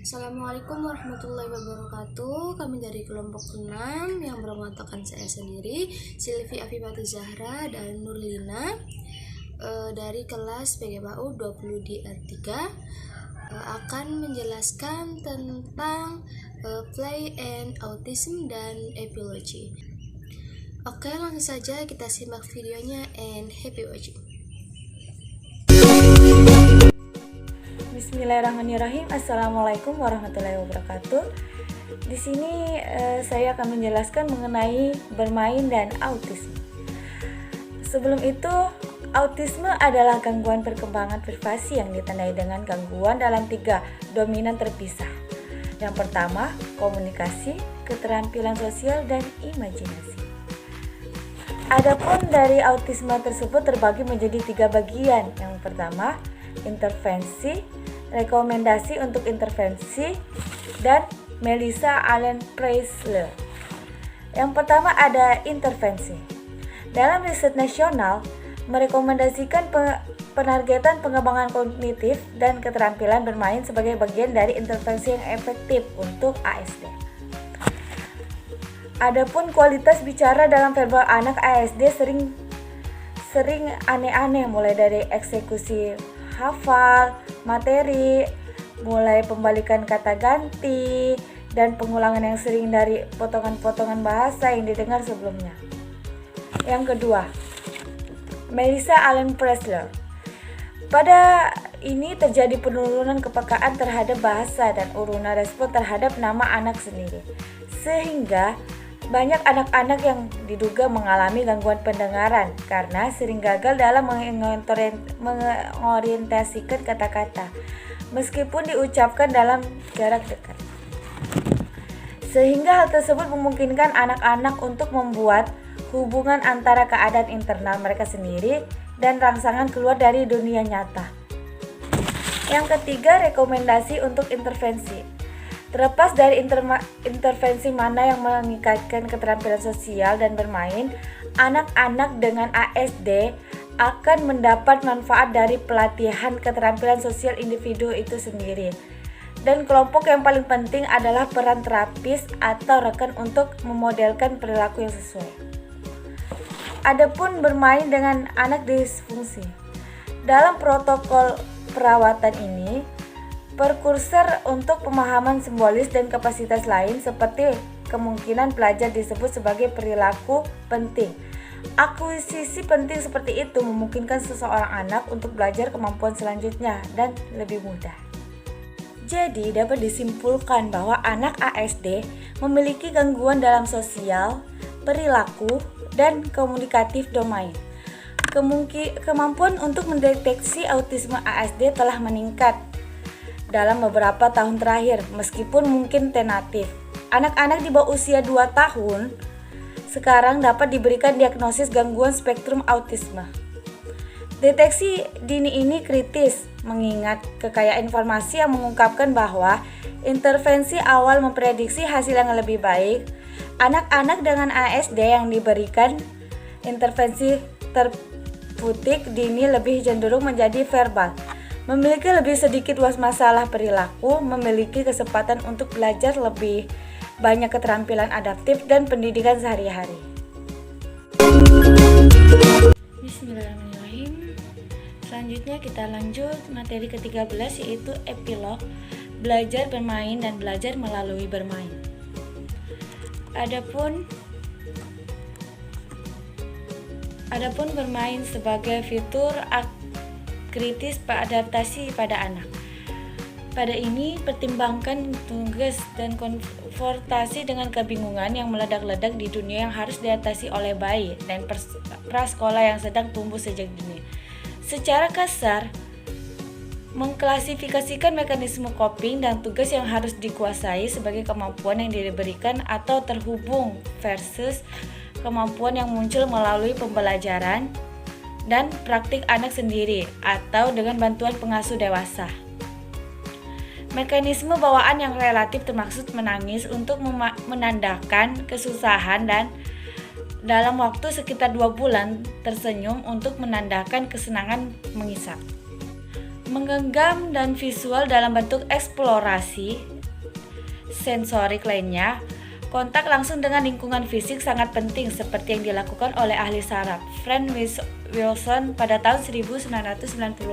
Assalamualaikum warahmatullahi wabarakatuh. Kami dari kelompok 6 yang beranggotakan saya sendiri, Silvi Afifati Zahra dan Nurlina, dari kelas PGPAU 20 DR3, akan menjelaskan tentang play and autism dan epilogy. Oke, langsung saja kita simak videonya and happy watching. Bismillahirrahmanirrahim. Assalamualaikum warahmatullahi wabarakatuh. Di sini saya akan menjelaskan mengenai bermain dan autisme. Sebelum itu, autisme adalah gangguan perkembangan privasi yang ditandai dengan gangguan dalam 3 dominan terpisah. Yang pertama, komunikasi, keterampilan sosial, dan imajinasi. Adapun dari autisme tersebut terbagi menjadi 3 bagian. Yang pertama, intervensi, rekomendasi untuk intervensi, dan Melissa Allen Preisler. Yang pertama ada intervensi. Dalam riset nasional merekomendasikan penargetan pengembangan kognitif dan keterampilan bermain sebagai bagian dari intervensi yang efektif untuk ASD. Adapun kualitas bicara dalam verbal anak ASD sering aneh-aneh, mulai dari eksekusi hafal materi, mulai pembalikan kata ganti, dan pengulangan yang sering dari potongan-potongan bahasa yang didengar sebelumnya. Yang kedua, Melissa Allen Preisler. Pada ini terjadi penurunan kepekaan terhadap bahasa dan urunan respon terhadap nama anak sendiri, sehingga banyak anak-anak yang diduga mengalami gangguan pendengaran karena sering gagal dalam mengorientasikan kata-kata meskipun diucapkan dalam jarak dekat. Sehingga hal tersebut memungkinkan anak-anak untuk membuat hubungan antara keadaan internal mereka sendiri dan rangsangan keluar dari dunia nyata. Yang ketiga, rekomendasi untuk intervensi. Terlepas dari intervensi mana yang meningkatkan keterampilan sosial dan bermain, anak-anak dengan ASD akan mendapat manfaat dari pelatihan keterampilan sosial individu itu sendiri. Dan kelompok yang paling penting adalah peran terapis atau rekan untuk memodelkan perilaku yang sesuai. Adapun bermain dengan anak disfungsi. Dalam protokol perawatan ini, perkursor untuk pemahaman simbolis dan kapasitas lain seperti kemungkinan pelajar disebut sebagai perilaku penting. Akuisisi penting seperti itu memungkinkan seseorang anak untuk belajar kemampuan selanjutnya dan lebih mudah. Jadi dapat disimpulkan bahwa anak ASD memiliki gangguan dalam sosial, perilaku, dan komunikatif domain. Kemampuan untuk mendeteksi autisme ASD telah meningkat dalam beberapa tahun terakhir, meskipun mungkin tentatif. Anak-anak di bawah usia 2 tahun sekarang dapat diberikan diagnosis gangguan spektrum autisme. Deteksi dini ini kritis, mengingat kekayaan informasi yang mengungkapkan bahwa intervensi awal memprediksi hasil yang lebih baik. Anak-anak dengan ASD yang diberikan intervensi terputik dini lebih cenderung menjadi verbal, memiliki lebih sedikit masalah perilaku, memiliki kesempatan untuk belajar lebih banyak keterampilan adaptif dan pendidikan sehari-hari. Bismillahirrahmanirrahim. Selanjutnya kita lanjut materi ke-13, yaitu epilog, belajar bermain dan belajar melalui bermain. Adapun bermain sebagai fitur kritis adaptasi pada anak. Pada ini pertimbangkan tugas dan konfrontasi dengan kebingungan yang meledak-ledak di dunia yang harus diatasi oleh bayi dan prasekolah yang sedang tumbuh sejak dini. Secara kasar, mengklasifikasikan mekanisme coping dan tugas yang harus dikuasai sebagai kemampuan yang diberikan atau terhubung versus kemampuan yang muncul melalui pembelajaran dan praktik anak sendiri atau dengan bantuan pengasuh dewasa. Mekanisme bawaan yang relatif termaksud menangis untuk menandakan kesusahan dan dalam waktu sekitar 2 bulan tersenyum untuk menandakan kesenangan mengisap. Menggenggam dan visual dalam bentuk eksplorasi sensorik lainnya, kontak langsung dengan lingkungan fisik sangat penting seperti yang dilakukan oleh ahli saraf Frank Wilson pada tahun 1998.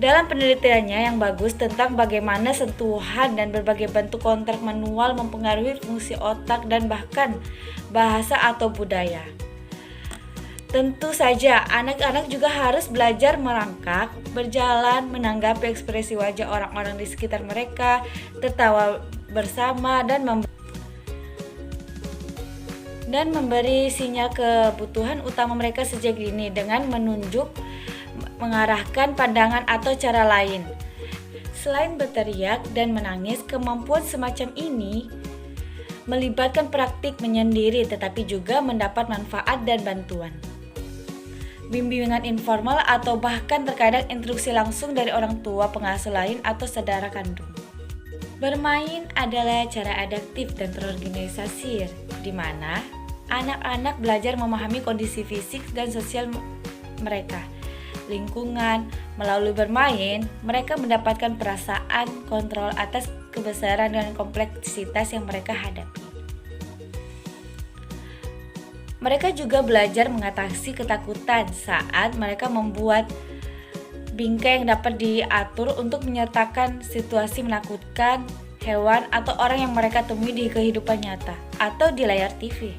Dalam penelitiannya yang bagus tentang bagaimana sentuhan dan berbagai bentuk kontak manual mempengaruhi fungsi otak dan bahkan bahasa atau budaya. Tentu saja, anak-anak juga harus belajar merangkak, berjalan, menanggapi ekspresi wajah orang-orang di sekitar mereka, tertawa bersama, dan memberi sinyal kebutuhan utama mereka sejak dini dengan menunjuk, mengarahkan pandangan atau cara lain. Selain berteriak dan menangis, kemampuan semacam ini melibatkan praktik menyendiri tetapi juga mendapat manfaat dan bantuan. Bimbingan informal atau bahkan terkadang instruksi langsung dari orang tua, pengasuh lain atau saudara kandung. Bermain adalah cara adaptif dan terorganisasi di mana anak-anak belajar memahami kondisi fisik dan sosial mereka, lingkungan. Melalui bermain, mereka mendapatkan perasaan kontrol atas kebesaran dan kompleksitas yang mereka hadapi. Mereka juga belajar mengatasi ketakutan saat mereka membuat bingkai yang dapat diatur untuk menyertakan situasi menakutkan hewan atau orang yang mereka temui di kehidupan nyata atau di layar TV.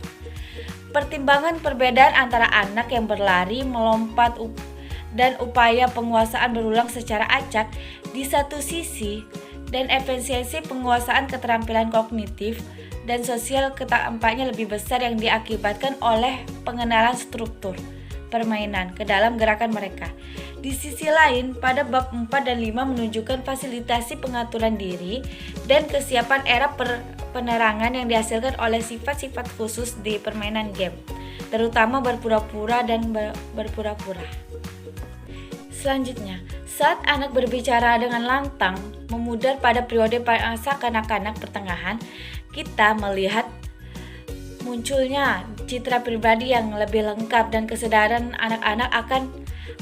Pertimbangan perbedaan antara anak yang berlari, melompat, dan upaya penguasaan berulang secara acak di satu sisi dan efisiensi penguasaan keterampilan kognitif dan sosial tampaknya lebih besar yang diakibatkan oleh pengenalan struktur permainan ke dalam gerakan mereka. Di sisi lain, pada bab 4 dan 5 menunjukkan fasilitasi pengaturan diri dan kesiapan era penerangan yang dihasilkan oleh sifat-sifat khusus di permainan game, terutama berpura-pura dan berpura-pura. Selanjutnya, saat anak berbicara dengan lantang, memudar pada periode masa kanak-kanak pertengahan, kita melihat munculnya citra pribadi yang lebih lengkap dan kesadaran anak-anak akan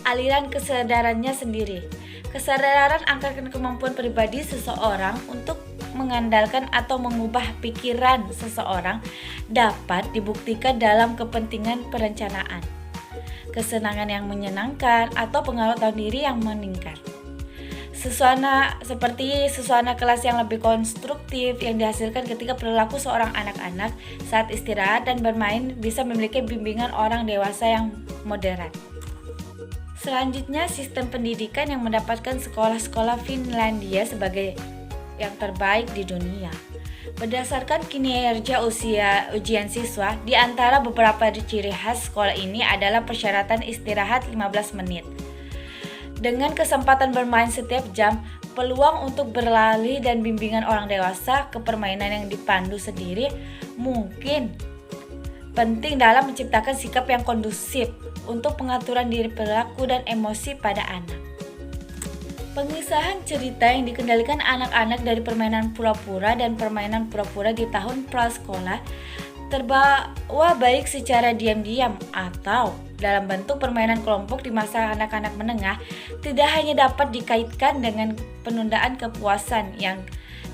aliran kesadarannya sendiri. Kesadaran akan kemampuan pribadi seseorang untuk mengandalkan atau mengubah pikiran seseorang dapat dibuktikan dalam kepentingan perencanaan, kesenangan yang menyenangkan, atau pengaruh tahu diri yang meningkat. Seperti suasana kelas yang lebih konstruktif yang dihasilkan ketika perilaku seorang anak-anak saat istirahat dan bermain bisa memiliki bimbingan orang dewasa yang moderat. Selanjutnya, sistem pendidikan yang mendapatkan sekolah-sekolah Finlandia sebagai yang terbaik di dunia. Berdasarkan kinerja ujian siswa, di antara beberapa ciri khas sekolah ini adalah persyaratan istirahat 15 menit. Dengan kesempatan bermain setiap jam, peluang untuk berlari dan bimbingan orang dewasa ke permainan yang dipandu sendiri mungkin penting dalam menciptakan sikap yang kondusif untuk pengaturan diri perilaku dan emosi pada anak. Pengisahan cerita yang dikendalikan anak-anak dari permainan pura-pura dan permainan pura-pura di tahun prasekolah terbawa baik secara diam-diam atau dalam bentuk permainan kelompok di masa anak-anak menengah tidak hanya dapat dikaitkan dengan penundaan kepuasan yang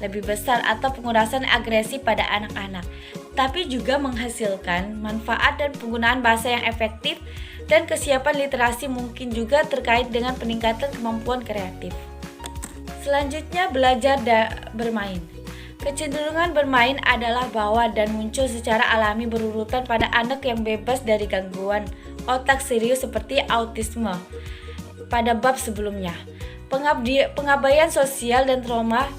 lebih besar atau pengurasan agresi pada anak-anak, tapi juga menghasilkan manfaat dan penggunaan bahasa yang efektif dan kesiapan literasi mungkin juga terkait dengan peningkatan kemampuan kreatif. Selanjutnya, belajar bermain. Kecenderungan bermain adalah bawah dan muncul secara alami berurutan pada anak yang bebas dari gangguan otak serius seperti autisme pada bab sebelumnya. Pengabaian sosial dan trauma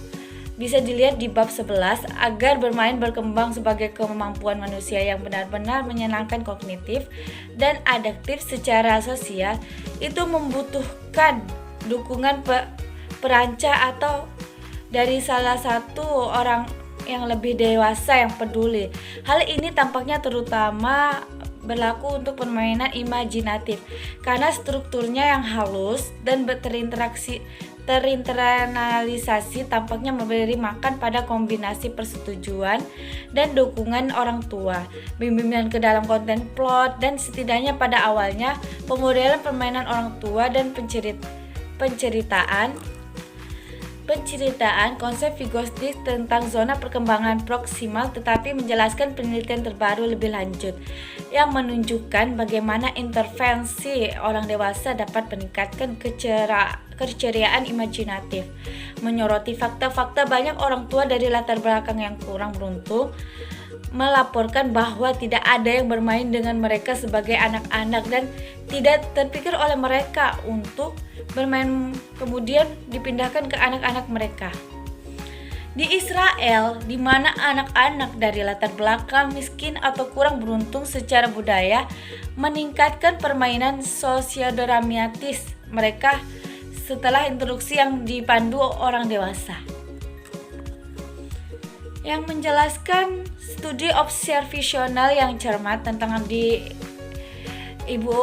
bisa dilihat di bab 11. Agar bermain berkembang sebagai kemampuan manusia yang benar-benar menyenangkan kognitif dan adaptif secara sosial, itu membutuhkan dukungan perancah atau dari salah satu orang yang lebih dewasa yang peduli. Hal ini tampaknya terutama berlaku untuk permainan imajinatif karena strukturnya yang halus dan terinternalisasi tampaknya memberi makan pada kombinasi persetujuan dan dukungan orang tua, bimbingan ke dalam konten plot, dan setidaknya pada awalnya pemodelan permainan orang tua dan Penceritaan konsep Vygotsky tentang zona perkembangan proksimal, tetapi menjelaskan penelitian terbaru lebih lanjut yang menunjukkan bagaimana intervensi orang dewasa dapat meningkatkan keceriaan imajinatif. Menyoroti fakta-fakta, banyak orang tua dari latar belakang yang kurang beruntung melaporkan bahwa tidak ada yang bermain dengan mereka sebagai anak-anak dan tidak terpikir oleh mereka untuk bermain kemudian dipindahkan ke anak-anak mereka. Di Israel, di mana anak-anak dari latar belakang miskin atau kurang beruntung secara budaya meningkatkan permainan sosiodramatis mereka setelah instruksi yang dipandu orang dewasa. Yang menjelaskan studi observasional yang cermat tentang ibu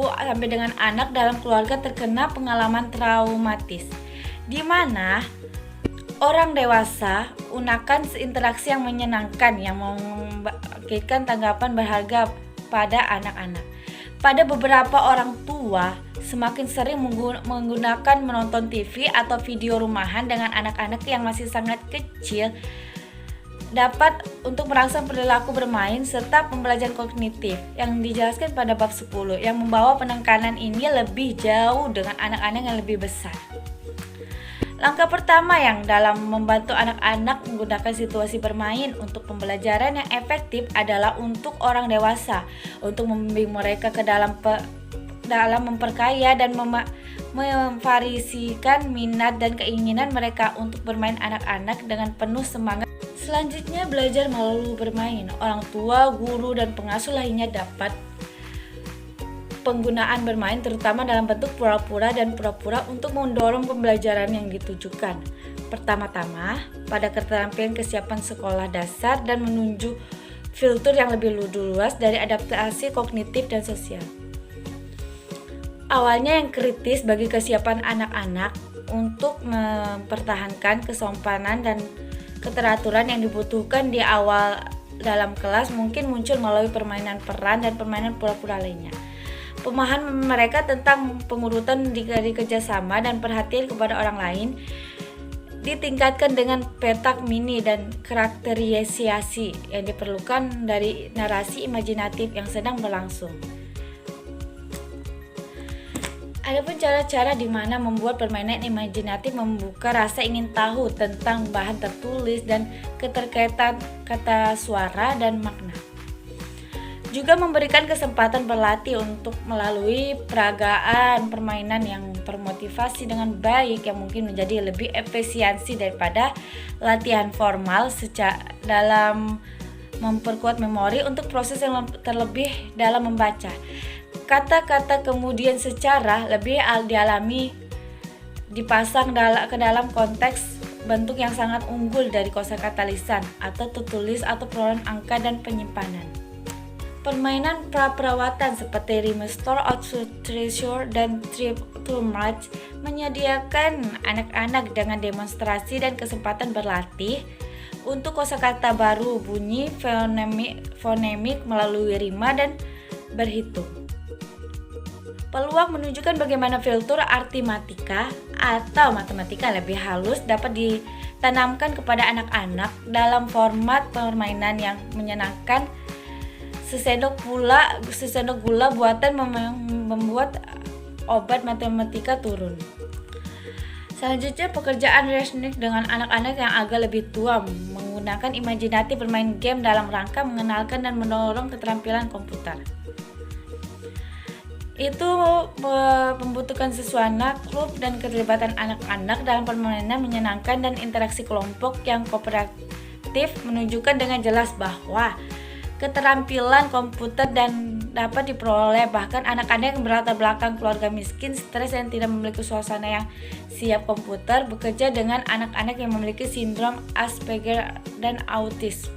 sampai dengan anak dalam keluarga terkena pengalaman traumatis, di mana orang dewasa gunakan interaksi yang menyenangkan yang membangkitkan tanggapan berharga pada anak-anak. Pada beberapa orang tua semakin sering menggunakan menonton TV atau video rumahan dengan anak-anak yang masih sangat kecil dapat untuk merangsang perilaku bermain serta pembelajaran kognitif yang dijelaskan pada bab 10 yang membawa penekanan ini lebih jauh dengan anak-anak yang lebih besar. Langkah pertama yang dalam membantu anak-anak menggunakan situasi bermain untuk pembelajaran yang efektif adalah untuk orang dewasa untuk membimbing mereka ke dalam memperkaya dan memvariasikan minat dan keinginan mereka untuk bermain anak-anak dengan penuh semangat. Selanjutnya, belajar melalui bermain. Orang tua, guru, dan pengasuh lainnya dapat penggunaan bermain terutama dalam bentuk pura-pura dan pura-pura untuk mendorong pembelajaran yang ditujukan. Pertama-tama, pada keterampilan kesiapan sekolah dasar dan menuju filter yang lebih luas dari adaptasi kognitif dan sosial. Awalnya yang kritis bagi kesiapan anak-anak untuk mempertahankan kesopanan dan keteraturan yang dibutuhkan di awal dalam kelas mungkin muncul melalui permainan peran dan permainan pura-pura lainnya. Pemahaman mereka tentang pengurutan di kerjasama dan perhatian kepada orang lain ditingkatkan dengan petak mini dan karakterisasi yang diperlukan dari narasi imajinatif yang sedang berlangsung. Adapun cara-cara di mana membuat permainan imajinatif membuka rasa ingin tahu tentang bahan tertulis dan keterkaitan kata suara dan makna. Juga memberikan kesempatan berlatih untuk melalui peragaan permainan yang termotivasi dengan baik yang mungkin menjadi lebih efisiensi daripada latihan formal dalam memperkuat memori untuk proses yang terlebih dalam membaca. Kata-kata kemudian secara lebih dialami dipasang ke dalam konteks bentuk yang sangat unggul dari kosakata lisan atau tertulis atau perolahan angka dan penyimpanan. Permainan pra-perawatan seperti Rime Store of Treasure dan Trip to March menyediakan anak-anak dengan demonstrasi dan kesempatan berlatih untuk kosakata baru, bunyi, fonemik melalui rima dan berhitung. Peluang menunjukkan bagaimana filter artimatika atau matematika lebih halus dapat ditanamkan kepada anak-anak dalam format permainan yang menyenangkan. Sesendok gula buatan membuat obat matematika turun. Selanjutnya, pekerjaan Resnick dengan anak-anak yang agak lebih tua menggunakan imajinatif bermain game dalam rangka mengenalkan dan mendorong keterampilan komputer. Itu membutuhkan suasana klub dan keterlibatan anak-anak dalam permainan menyenangkan dan interaksi kelompok yang kooperatif menunjukkan dengan jelas bahwa keterampilan komputer dan dapat diperoleh bahkan anak-anak yang berlatar belakang keluarga miskin, stres dan tidak memiliki suasana yang siap komputer bekerja dengan anak-anak yang memiliki sindrom Asperger dan autis.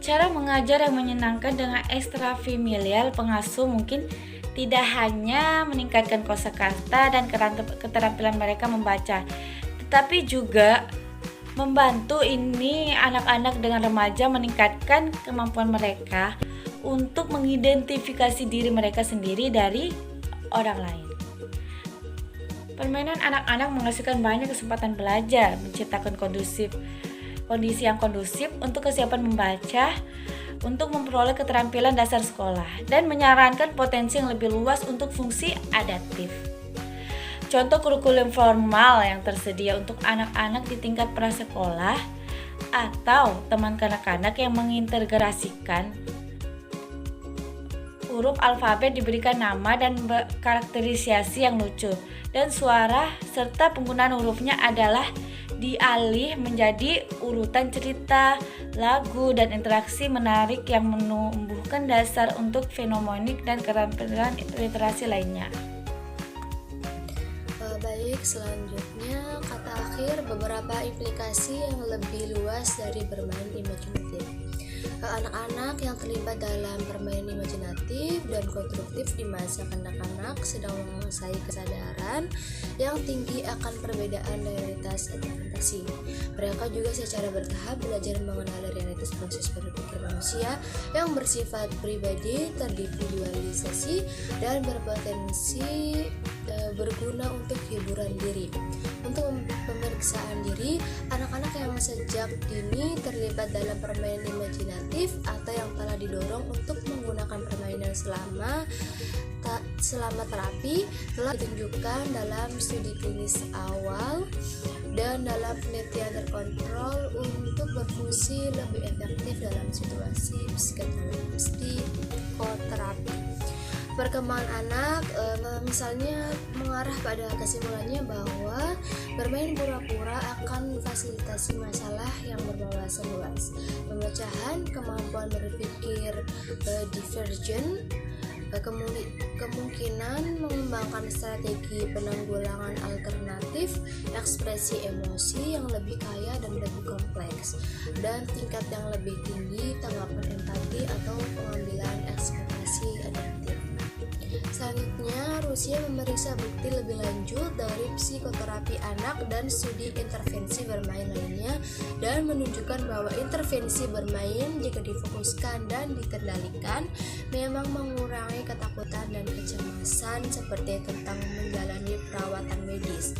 Cara mengajar yang menyenangkan dengan ekstrafamilial pengasuh mungkin tidak hanya meningkatkan kosakata dan keterampilan mereka membaca, tetapi juga membantu anak-anak dengan remaja meningkatkan kemampuan mereka untuk mengidentifikasi diri mereka sendiri dari orang lain. Permainan anak-anak menghasilkan banyak kesempatan belajar, menciptakan kondisi yang kondusif untuk kesiapan membaca, untuk memperoleh keterampilan dasar sekolah, dan menyarankan potensi yang lebih luas untuk fungsi adaptif. Contoh kurikulum formal yang tersedia untuk anak-anak di tingkat prasekolah atau teman kanak-kanak yang mengintegrasikan huruf alfabet diberikan nama dan karakterisasi yang lucu, dan suara serta penggunaan hurufnya adalah dialih menjadi urutan cerita, lagu, dan interaksi menarik yang menumbuhkan dasar untuk fenomenik dan keterampilan literasi lainnya. Baik, selanjutnya kata akhir beberapa implikasi yang lebih luas dari bermain imajinatif. Anak-anak yang terlibat dalam permainan imajinatif dan konstruktif di masa kanak-kanak sedang menguasai kesadaran yang tinggi akan perbedaan realitas dan fantasi. Mereka juga secara bertahap belajar mengenal realitas proses berpikir manusia yang bersifat pribadi, terindividualisasi, dan berpotensi berguna untuk hiburan diri. Untuk pemeriksaan diri, anak-anak yang sejak dini terlibat dalam permainan imajinatif atau yang telah didorong untuk menggunakan permainan selama terapi telah ditunjukkan dalam studi klinis awal dan dalam penelitian terkontrol untuk berfungsi lebih efektif dalam situasi psikoterapi. Perkembangan anak misalnya mengarah pada kesimpulannya bahwa bermain pura-pura akan memfasilitasi masalah yang berwawasan luas, pemecahan, kemampuan berpikir divergen, kemungkinan mengembangkan strategi penanggulangan alternatif, ekspresi emosi yang lebih kaya dan lebih kompleks, dan tingkat yang lebih tinggi tanggapan empati atau pengambilan ekspektasi adaptif. Selanjutnya, Rusia memeriksa bukti lebih lanjut dari psikoterapi anak dan studi intervensi bermain lainnya dan menunjukkan bahwa intervensi bermain jika difokuskan dan dikendalikan memang mengurangi ketakutan dan kecemasan seperti tentang menjalani perawatan medis.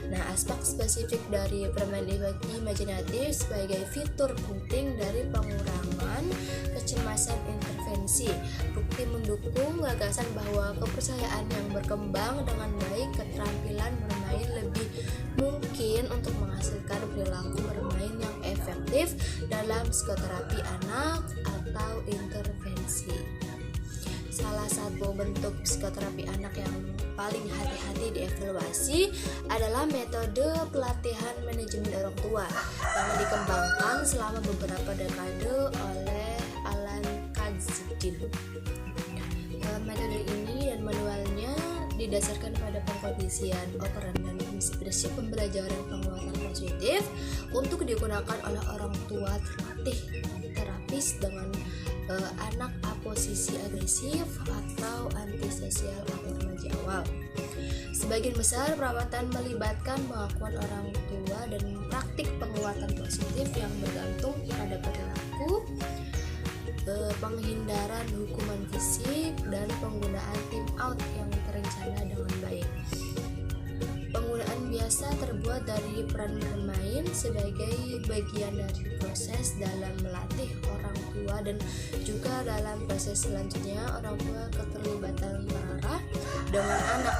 Nah, aspek spesifik dari permainan imajinatif sebagai fitur penting dari pengurangan kecemasan intervensi. Bukti mendukung gagasan bahwa kepercayaan yang berkembang dengan baik keterampilan bermain lebih mungkin untuk menghasilkan perilaku bermain yang efektif dalam psikoterapi anak atau intervensi. Salah satu bentuk psikoterapi anak yang paling hati-hati dievaluasi adalah metode pelatihan manajemen orang tua yang dikembangkan selama beberapa dekade oleh Alan Kazidin. Metode ini dan manualnya didasarkan pada pengkondisian operan dan prinsip pembelajaran penguatan positif untuk digunakan oleh orang tua terlatih terapis dengan anak aposisi agresif atau antisosial atau remaja awal. Sebagian besar perawatan melibatkan pengakuan orang tua dan praktik penguatan positif yang bergantung pada perilaku, penghindaran hukuman fisik, dan penggunaan tim out yang terencana dengan baik. Penggunaan biasa terbuat dari peran bermain sebagai bagian dari proses dalam melatih orang tua dan juga dalam proses selanjutnya orang tua keterlibatan parah dengan anak.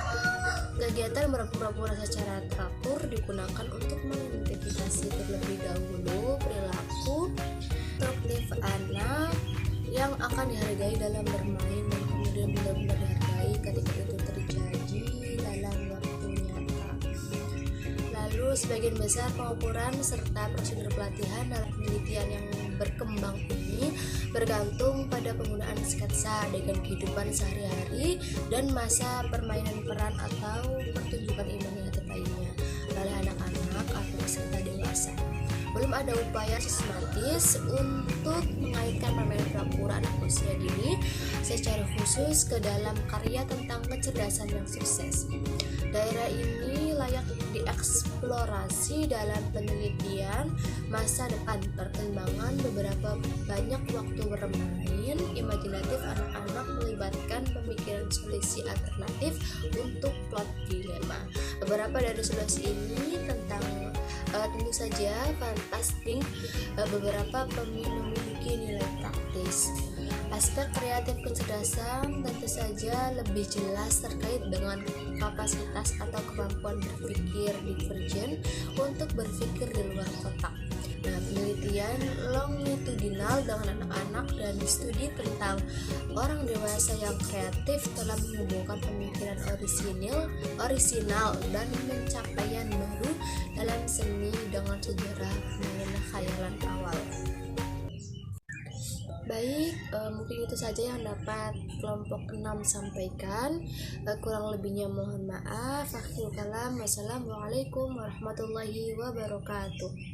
Kegiatan berpura-pura secara teratur digunakan untuk mengidentifikasi terlebih dahulu perilaku produktif anak yang akan dihargai dalam bermain dan kemudian benar-benar dihargai ketika itu terjadi dalam waktu nyata. Lalu sebagian besar pengukuran serta prosedur pelatihan dalam penelitian yang berkembang ini bergantung pada penggunaan sketsa adegan kehidupan sehari-hari dan masa permainan peran atau pertunjukan imajinatif lainnya oleh anak-anak atau peserta dewasa. Belum ada upaya sistematis untuk mengaitkan permainan pura-pura anak usia dini secara khusus ke dalam karya tentang kecerdasan yang sukses. Daerah ini layak dieksplorasi dalam penelitian masa depan, perkembangan beberapa banyak waktu bermain imajinatif anak-anak melibatkan pemikiran solusi alternatif untuk plot dilema. Beberapa dari solusi ini tentu saja fantastik, beberapa memiliki nilai praktis. Aspek kreatif kecerdasan tentu saja lebih jelas terkait dengan kapasitas atau kemampuan berpikir divergen untuk berpikir di luar kotak. Nah, penelitian longitudinal dengan anak-anak dan studi tentang orang dewasa yang kreatif telah menghubungkan pemikiran orisinal dan pencapaian baru dalam seni dengan sejarah main khayalan awal. Baik, mungkin itu saja yang dapat kelompok 6 sampaikan. Kurang lebihnya mohon maaf. Akhirul kalam. Wassalamualaikum warahmatullahi wabarakatuh.